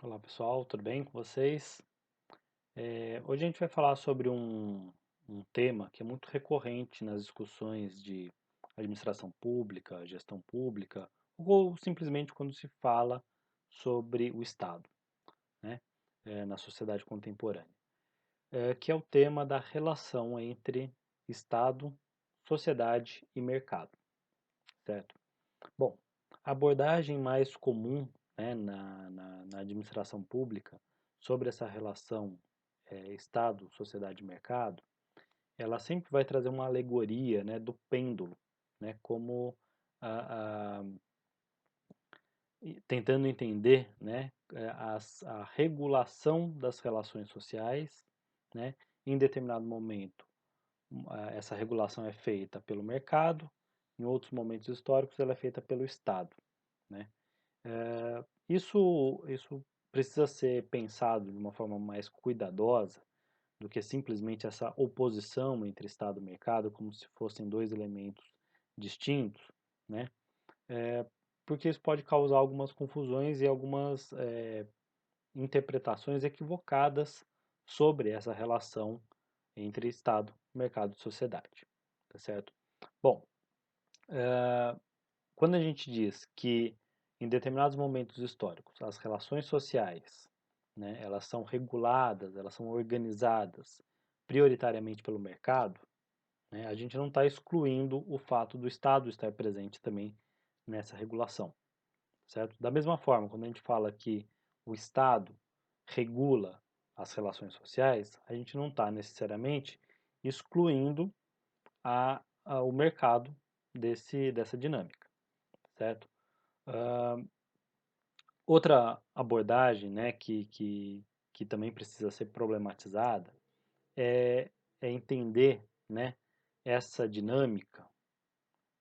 Olá pessoal, tudo bem com vocês? Hoje a gente vai falar sobre um tema que é muito recorrente nas discussões de administração pública, gestão pública, ou simplesmente quando se fala sobre o Estado, né, na sociedade contemporânea, que é o tema da relação entre Estado, sociedade e mercado, certo? Bom, a abordagem mais comum, né, na administração pública sobre essa relação Estado, sociedade e mercado, ela sempre vai trazer uma alegoria, né, do pêndulo, né, como a, a- tentando entender, né, a regulação das relações sociais, né, em determinado momento essa regulação é feita pelo mercado, em outros momentos históricos ela é feita pelo Estado, né? Isso precisa ser pensado de uma forma mais cuidadosa do que simplesmente essa oposição entre Estado e mercado, como se fossem dois elementos distintos, né? Porque isso pode causar algumas confusões e algumas interpretações equivocadas sobre essa relação entre Estado, mercado e sociedade, tá certo? Bom, quando a gente diz que em determinados momentos históricos as relações sociais, né, elas são reguladas, elas são organizadas prioritariamente pelo mercado, né, a gente não está excluindo o fato do Estado estar presente também nessa regulação, certo? Da mesma forma, quando a gente fala que o Estado regula as relações sociais, a gente não está necessariamente excluindo o mercado dessa dinâmica, certo? Outra abordagem, né, que também precisa ser problematizada é entender, né, essa dinâmica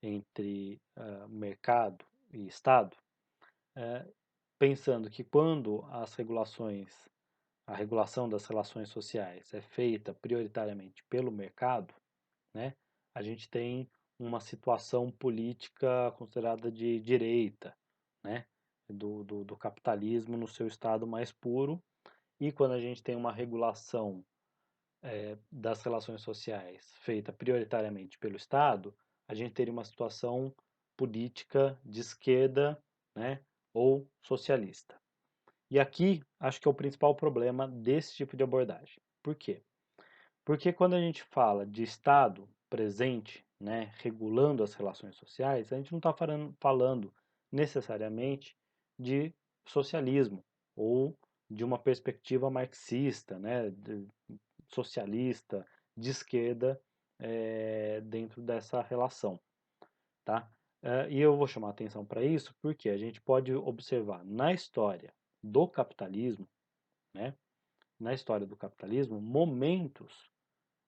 entre mercado e Estado, pensando que quando a regulação das relações sociais é feita prioritariamente pelo mercado, né, a gente tem uma situação política considerada de direita, né, do capitalismo no seu estado mais puro, e quando a gente tem uma regulação das relações sociais feita prioritariamente pelo Estado, a gente teria uma situação política de esquerda, né, ou socialista. E aqui acho que é o principal problema desse tipo de abordagem. Por quê? Porque quando a gente fala de Estado presente, né, regulando as relações sociais, a gente não está falando necessariamente de socialismo ou de uma perspectiva marxista, né, socialista, de esquerda, dentro dessa relação, tá? E eu vou chamar a atenção para isso porque a gente pode observar na história do capitalismo, né, na história do capitalismo, momentos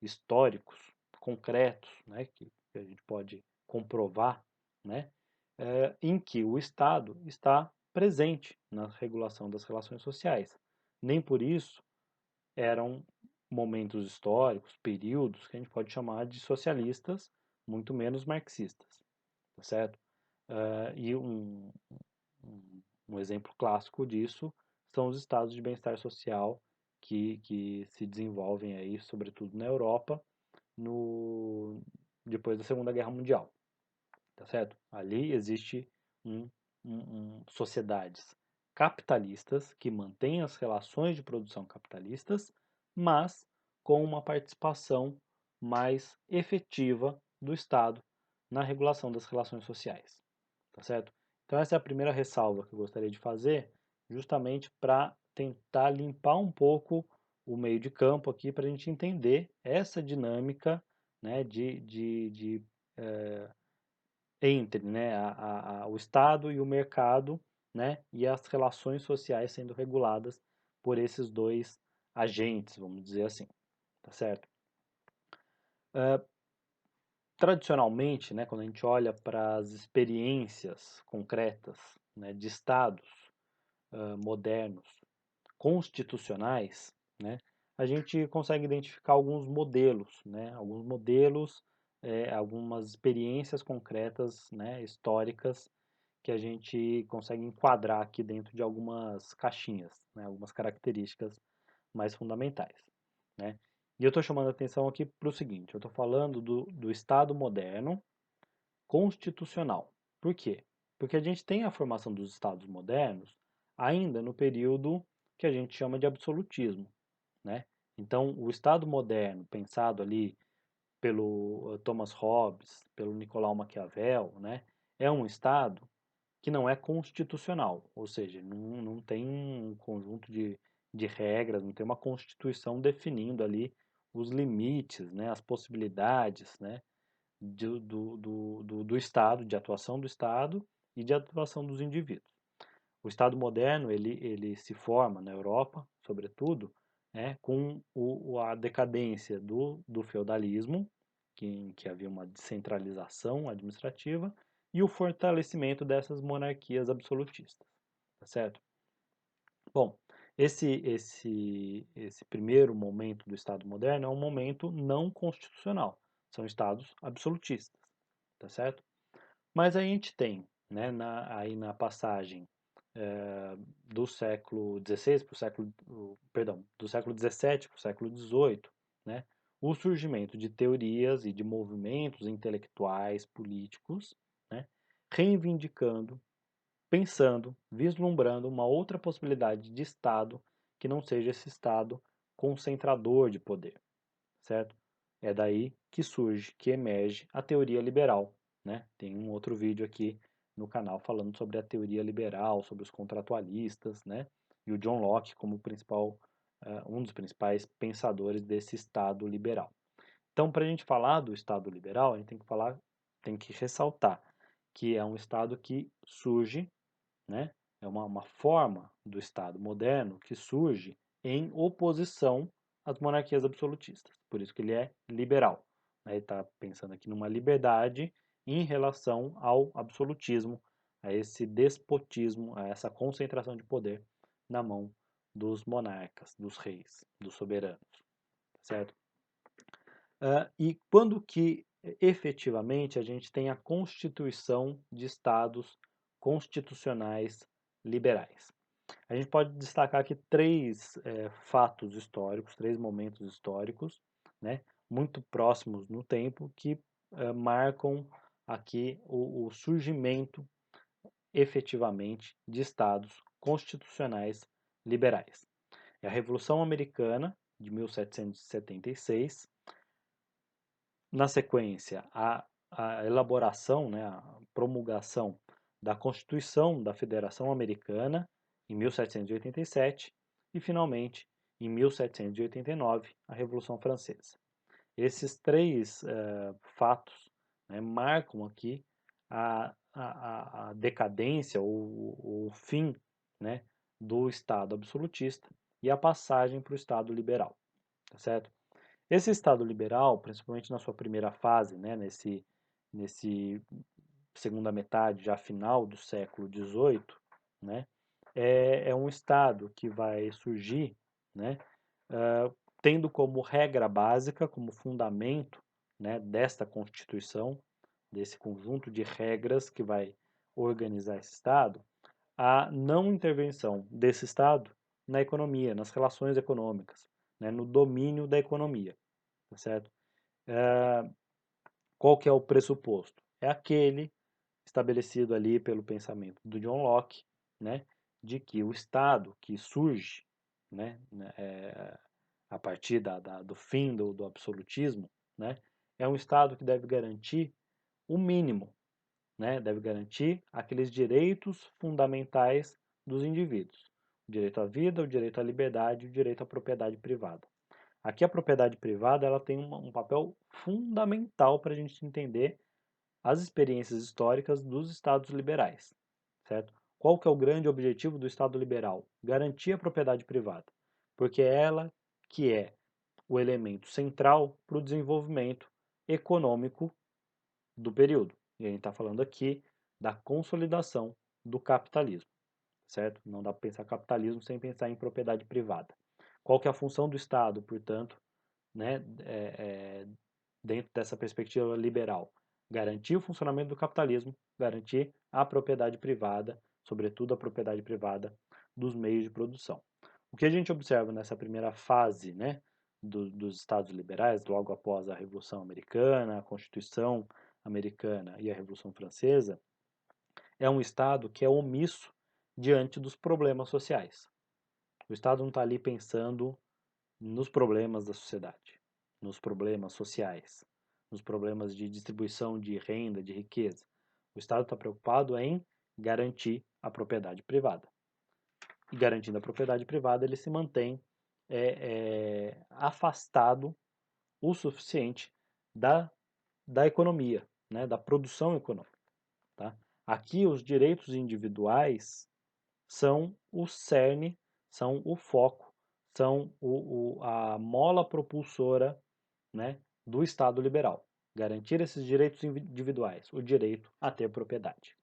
históricos, concretos, né, que a gente pode comprovar, né, em que o Estado está presente na regulação das relações sociais. Nem por isso eram momentos históricos, períodos que a gente pode chamar de socialistas, muito menos marxistas, tá certo? E um exemplo clássico disso são os estados de bem-estar social que se desenvolvem aí, sobretudo na Europa, no, depois da Segunda Guerra Mundial, tá certo? Ali existe um, sociedades capitalistas que mantêm as relações de produção capitalistas, mas com uma participação mais efetiva do Estado na regulação das relações sociais, tá certo? Então essa é a primeira ressalva que eu gostaria de fazer, justamente para tentar limpar um pouco o meio de campo aqui, para a gente entender essa dinâmica, né, entre, né, o Estado e o mercado, né, e as relações sociais sendo reguladas por esses dois agentes, vamos dizer assim, tá certo? Tradicionalmente, né, quando a gente olha para as experiências concretas, né, de estados modernos, constitucionais, né, a gente consegue identificar alguns modelos, né, algumas experiências concretas, né, históricas que a gente consegue enquadrar aqui dentro de algumas caixinhas, né, algumas características mais fundamentais, né? E eu estou chamando a atenção aqui para o seguinte, eu estou falando do Estado moderno constitucional. Por quê? Porque a gente tem a formação dos Estados modernos ainda no período que a gente chama de absolutismo, né? Então, o Estado moderno, pensado ali pelo Thomas Hobbes, pelo Nicolau Maquiavel, né, é um Estado que não é constitucional, ou seja, não tem um conjunto de regras, não tem uma constituição definindo ali os limites, né, as possibilidades, né, do Estado, de atuação do Estado e de atuação dos indivíduos. O Estado moderno ele se forma na Europa, sobretudo, né, com a decadência do feudalismo, em que havia uma descentralização administrativa, e o fortalecimento dessas monarquias absolutistas, tá certo? Bom, esse primeiro momento do Estado moderno é um momento não constitucional, são estados absolutistas, tá certo? Mas a gente tem, né, aí na passagem do século XVI para o século, perdão, do século XVII para o século XVIII, né, o surgimento de teorias e de movimentos intelectuais, políticos, né, reivindicando, pensando, vislumbrando uma outra possibilidade de Estado que não seja esse Estado concentrador de poder, certo? É daí que surge, que emerge a teoria liberal, né? Tem um outro vídeo aqui no canal falando sobre a teoria liberal, sobre os contratualistas, né? E o John Locke como principal, um dos principais pensadores desse Estado liberal. Então, para a gente falar do Estado liberal, a gente tem que ressaltar que é um Estado que surge, né? É uma forma do Estado moderno que surge em oposição às monarquias absolutistas. Por isso que ele é liberal, né? Ele está pensando aqui numa liberdade em relação ao absolutismo, a esse despotismo, a essa concentração de poder na mão dos monarcas, dos reis, dos soberanos, certo? E quando que efetivamente a gente tem a constituição de estados constitucionais liberais? A gente pode destacar aqui três fatos históricos, três momentos históricos, né, muito próximos no tempo, que marcam aqui o surgimento efetivamente de estados constitucionais liberais. É a Revolução Americana de 1776, na sequência, a elaboração, né, a promulgação da Constituição da Federação Americana em 1787 e, finalmente, em 1789, a Revolução Francesa. Esses três fatos, né, marcam aqui a decadência ou o fim, né, do Estado absolutista e a passagem para o Estado liberal, tá certo? Esse Estado liberal, principalmente na sua primeira fase, né, nesse segunda metade, já final do século XVIII, né, é um Estado que vai surgir, né, tendo como regra básica, como fundamento, né, desta Constituição, desse conjunto de regras que vai organizar esse Estado, a não intervenção desse Estado na economia, nas relações econômicas, né, no domínio da economia, tá certo? Qual que é o pressuposto? É aquele estabelecido ali pelo pensamento do John Locke, né, de que o Estado que surge, né, a partir do fim do absolutismo, né, é um Estado que deve garantir o mínimo, né, deve garantir aqueles direitos fundamentais dos indivíduos: o direito à vida, o direito à liberdade e o direito à propriedade privada. Aqui a propriedade privada ela tem um papel fundamental para a gente entender as experiências históricas dos estados liberais, certo? Qual que é o grande objetivo do Estado liberal? Garantir a propriedade privada, porque é ela que é o elemento central para o desenvolvimento econômico do período. E a gente está falando aqui da consolidação do capitalismo, certo? Não dá para pensar capitalismo sem pensar em propriedade privada. Qual que é a função do Estado, portanto, né, dentro dessa perspectiva liberal? garantir o funcionamento do capitalismo, garantir a propriedade privada, sobretudo a propriedade privada dos meios de produção. O que a gente observa nessa primeira fase, né, dos Estados liberais, logo após a Revolução Americana, a Constituição Americana e a Revolução Francesa, é um Estado que é omisso diante dos problemas sociais. O Estado não está ali pensando nos problemas da sociedade, nos problemas sociais, nos problemas de distribuição de renda, de riqueza. O Estado está preocupado em garantir a propriedade privada. E garantindo a propriedade privada, ele se mantém afastado o suficiente da economia, né, da produção econômica. Tá? Aqui, os direitos individuais são o cerne, são o foco, são a mola propulsora, né, do Estado liberal. Garantir esses direitos individuais, o direito a ter propriedade.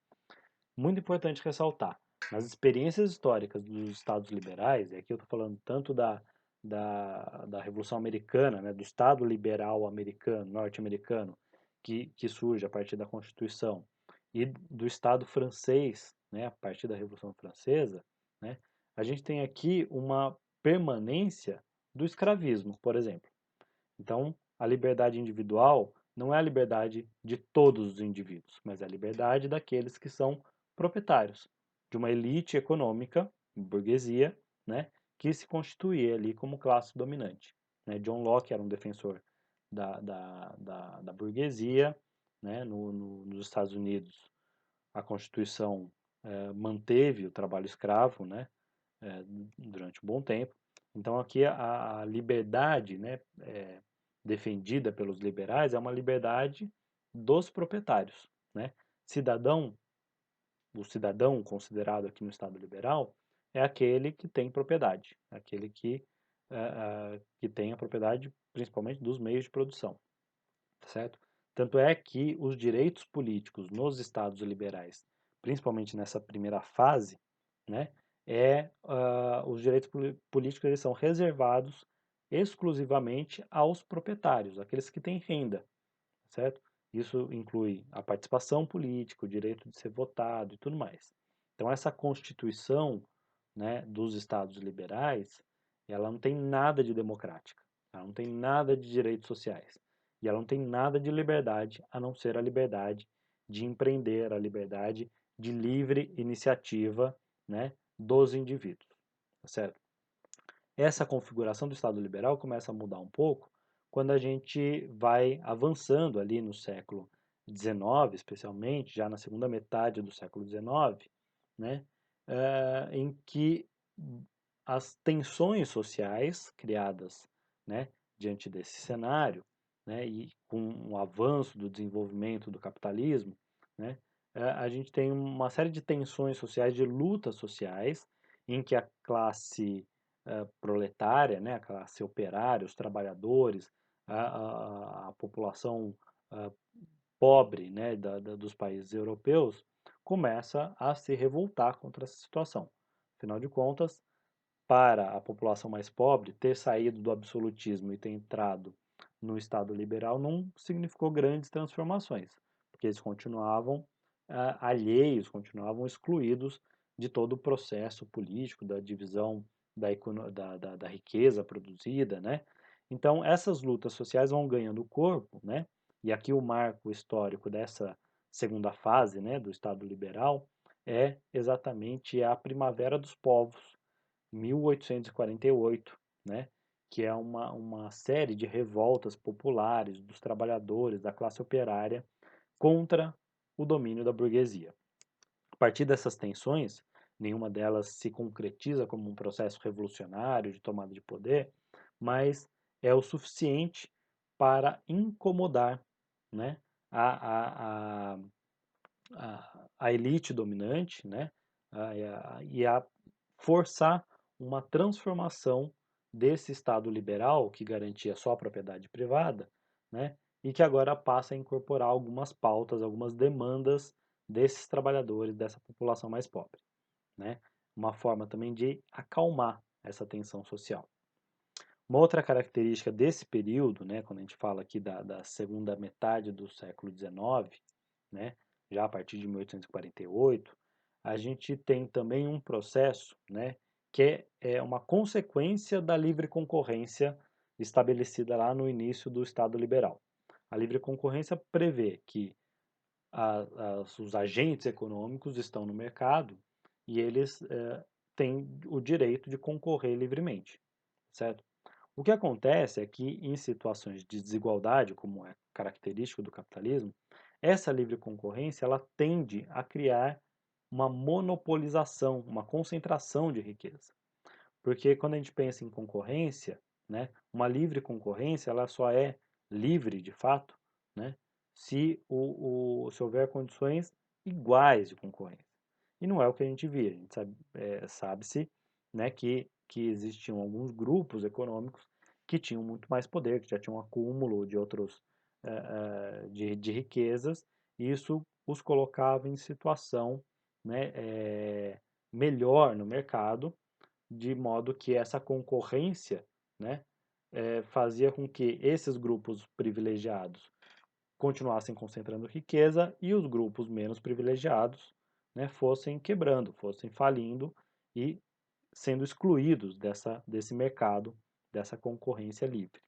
Muito importante ressaltar, nas experiências históricas dos Estados liberais, e aqui eu estou falando tanto da Revolução Americana, né, do Estado liberal americano, norte-americano, que surge a partir da Constituição, e do Estado francês, né, a partir da Revolução Francesa, né, a gente tem aqui uma permanência do escravismo, por exemplo. Então, a liberdade individual não é a liberdade de todos os indivíduos, mas é a liberdade daqueles que são proprietários de uma elite econômica, burguesia, né, que se constituía ali como classe dominante. Né? John Locke era um defensor da burguesia, né? Nos Estados Unidos, a Constituição manteve o trabalho escravo, né? Durante um bom tempo. Então aqui a liberdade, né, defendida pelos liberais é uma liberdade dos proprietários, né? Cidadão, o cidadão considerado aqui no Estado liberal é aquele que tem propriedade, aquele que tem a propriedade principalmente dos meios de produção, certo? Tanto é que os direitos políticos nos Estados liberais, principalmente nessa primeira fase, né, os direitos políticos eles são reservados exclusivamente aos proprietários, aqueles que têm renda, certo? Isso inclui a participação política, o direito de ser votado e tudo mais. Então essa Constituição, né, dos Estados liberais, ela não tem nada de democrática, ela não tem nada de direitos sociais e ela não tem nada de liberdade a não ser a liberdade de empreender, a liberdade de livre iniciativa, né, dos indivíduos, tá certo? Essa configuração do Estado liberal começa a mudar um pouco quando a gente vai avançando ali no século XIX, especialmente, já na segunda metade do século XIX, né, em que as tensões sociais criadas, né, diante desse cenário, né, e com o avanço do desenvolvimento do capitalismo, né, a gente tem uma série de tensões sociais, de lutas sociais, em que a classe proletária, né, a classe operária, os trabalhadores, a população ah, pobre, né, dos países europeus, começa a se revoltar contra essa situação. Afinal de contas, para a população mais pobre, ter saído do absolutismo e ter entrado no Estado liberal não significou grandes transformações, porque eles continuavam alheios, continuavam excluídos de todo o processo político, da divisão da riqueza produzida, né? Então, essas lutas sociais vão ganhando corpo, né? E aqui o marco histórico dessa segunda fase, né, do Estado liberal é exatamente a Primavera dos Povos, 1848, né, que é uma série de revoltas populares dos trabalhadores, da classe operária, contra o domínio da burguesia. A partir dessas tensões, nenhuma delas se concretiza como um processo revolucionário de tomada de poder, mas é o suficiente para incomodar, né, a, a, a elite dominante, né, e a forçar uma transformação desse Estado liberal, que garantia só a propriedade privada, né, e que agora passa a incorporar algumas pautas, algumas demandas desses trabalhadores, dessa população mais pobre. Né? Uma forma também de acalmar essa tensão social. Uma outra característica desse período, né, quando a gente fala aqui da segunda metade do século XIX, né, já a partir de 1848, a gente tem também um processo, né, que é uma consequência da livre concorrência estabelecida lá no início do Estado Liberal. A livre concorrência prevê que os agentes econômicos estão no mercado e eles têm o direito de concorrer livremente, certo? O que acontece é que, em situações de desigualdade, como é característico do capitalismo, essa livre concorrência ela tende a criar uma monopolização, uma concentração de riqueza. Porque quando a gente pensa em concorrência, né, uma livre concorrência ela só é livre, de fato, né, se houver condições iguais de concorrência. E não é o que a gente via. A gente sabe-se, né, que existiam alguns grupos econômicos que tinham muito mais poder, que já tinham um acúmulo de outros de riquezas, e isso os colocava em situação, né, melhor no mercado, de modo que essa concorrência, né, fazia com que esses grupos privilegiados continuassem concentrando riqueza e os grupos menos privilegiados, né, fossem quebrando, fossem falindo e sendo excluídos desse mercado, dessa concorrência livre.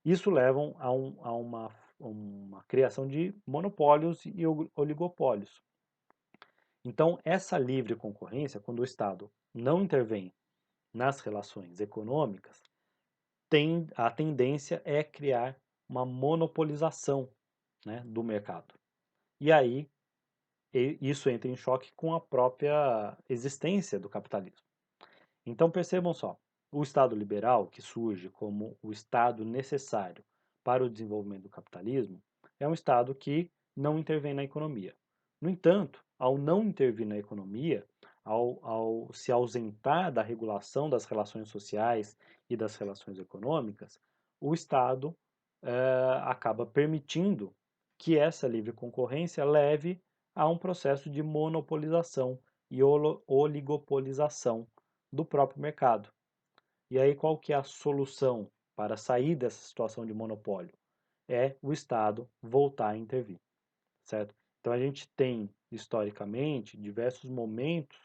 Isso leva a uma criação de monopólios e oligopólios. Então, essa livre concorrência, quando o Estado não intervém nas relações econômicas, a tendência é criar uma monopolização, né, do mercado. E aí isso entra em choque com a própria existência do capitalismo. Então percebam só, o Estado liberal, que surge como o Estado necessário para o desenvolvimento do capitalismo, é um Estado que não intervém na economia. No entanto, ao não intervir na economia, ao se ausentar da regulação das relações sociais e das relações econômicas, o Estado acaba permitindo que essa livre concorrência leve a um processo de monopolização e oligopolização do próprio mercado. E aí qual que é a solução para sair dessa situação de monopólio? É o Estado voltar a intervir, certo? Então a gente tem, historicamente, diversos momentos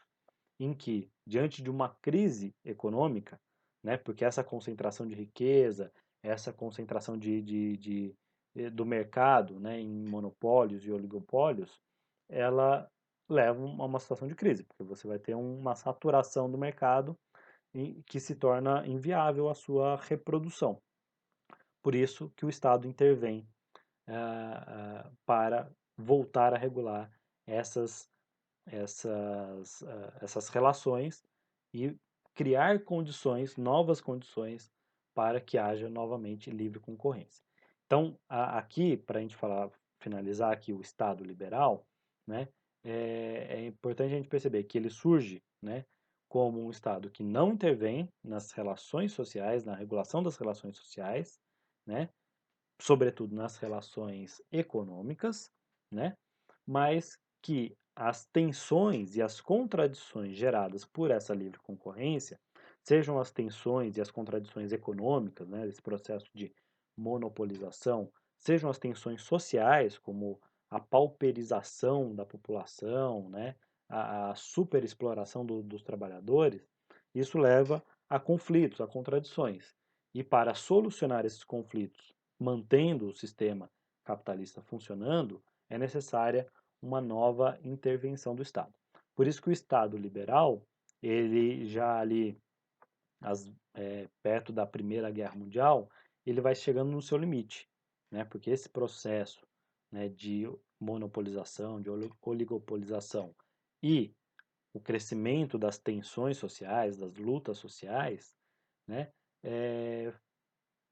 em que, diante de uma crise econômica, né, porque essa concentração de riqueza, essa concentração do mercado, né, em monopólios e oligopólios, ela leva a uma situação de crise, porque você vai ter uma saturação do mercado que se torna inviável a sua reprodução. Por isso que o Estado intervém para voltar a regular essas, essas relações e criar condições, novas condições, para que haja novamente livre concorrência. Então, aqui, para a gente finalizar aqui o Estado liberal, né, é importante a gente perceber que ele surge, né, como um Estado que não intervém nas relações sociais, na regulação das relações sociais, né, sobretudo nas relações econômicas, né, mas que as tensões e as contradições geradas por essa livre concorrência, sejam as tensões e as contradições econômicas, né, desse processo de monopolização, sejam as tensões sociais, como a pauperização da população, né, a superexploração dos trabalhadores, isso leva a conflitos, a contradições. E para solucionar esses conflitos, mantendo o sistema capitalista funcionando, é necessária uma nova intervenção do Estado. Por isso que o Estado liberal, ele já ali perto da Primeira Guerra Mundial, ele vai chegando no seu limite, né? Porque esse processo, né, de monopolização, de oligopolização e o crescimento das tensões sociais, das lutas sociais, né, é,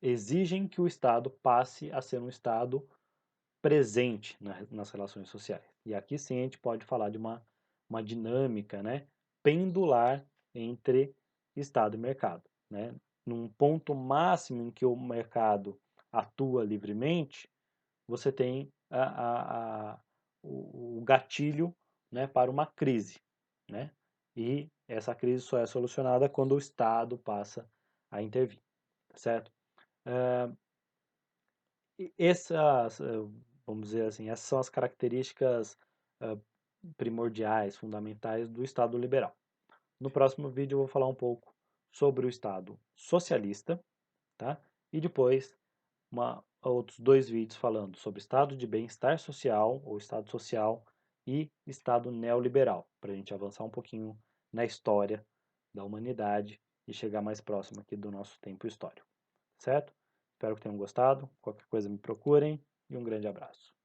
exigem que o Estado passe a ser um Estado presente nas relações sociais. E aqui sim a gente pode falar de uma dinâmica, né, pendular entre Estado e mercado, né? Num ponto máximo em que o mercado atua livremente, você tem o gatilho, né, para uma crise, né? E essa crise só é solucionada quando o Estado passa a intervir. certo? Essas, vamos dizer assim, essas são as características eh, primordiais, fundamentais do Estado liberal. No próximo vídeo eu vou falar um pouco sobre o Estado socialista, tá? E depois outros dois vídeos falando sobre Estado de bem-estar social ou Estado social e Estado neoliberal, para a gente avançar um pouquinho na história da humanidade e chegar mais próximo aqui do nosso tempo histórico, certo? Espero que tenham gostado. Qualquer coisa me procurem e um grande abraço.